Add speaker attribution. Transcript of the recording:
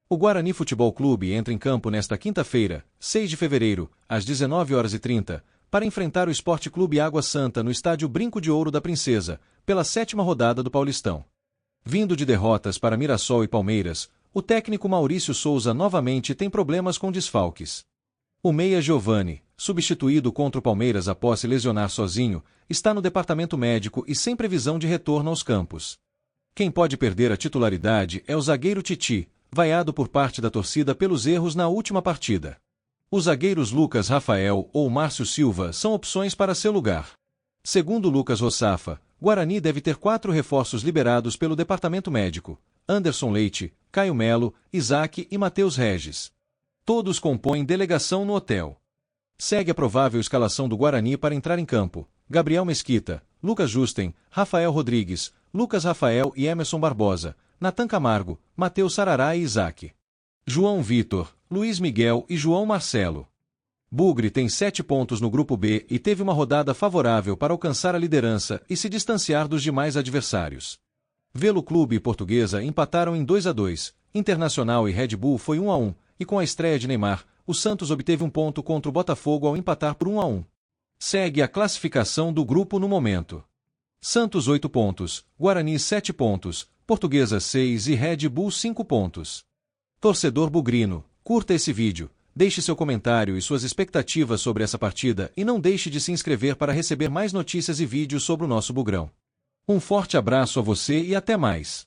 Speaker 1: O Guarani Futebol Clube entra em campo nesta quinta-feira, 6 de fevereiro, às 19h30, para enfrentar o Sport Clube Água Santa no estádio Brinco de Ouro da Princesa, pela 7ª rodada do Paulistão. Vindo de derrotas para Mirassol e Palmeiras, o técnico Maurício Souza novamente tem problemas com desfalques. O meia Giovani, substituído contra o Palmeiras após se lesionar sozinho, está no departamento médico e sem previsão de retorno aos campos. Quem pode perder a titularidade é o zagueiro Titi, vaiado por parte da torcida pelos erros na última partida. Os zagueiros Lucas Rafael ou Márcio Silva são opções para seu lugar. Segundo Lucas Rossafa, Guarani deve ter 4 reforços liberados pelo departamento médico: Anderson Leite, Caio Melo, Isaac e Matheus Regis. Todos compõem delegação no hotel. Segue a provável escalação do Guarani para entrar em campo: Gabriel Mesquita, Lucas Justen, Rafael Rodrigues, Lucas Rafael e Emerson Barbosa, Natan Camargo, Matheus Sarará e Isaac. João Vitor, Luiz Miguel e João Marcelo. Bugre tem 7 pontos no Grupo B e teve uma rodada favorável para alcançar a liderança e se distanciar dos demais adversários. Velo Clube e Portuguesa empataram em 2-2, Internacional e Red Bull foi 1-1, e com a estreia de Neymar, o Santos obteve um ponto contra o Botafogo ao empatar por 1-1. Segue a classificação do grupo no momento. Santos 8 pontos, Guarani 7 pontos, Portuguesa 6 e Red Bull 5 pontos. Torcedor bugrino, curta esse vídeo, deixe seu comentário e suas expectativas sobre essa partida e não deixe de se inscrever para receber mais notícias e vídeos sobre o nosso Bugrão. Um forte abraço a você e até mais.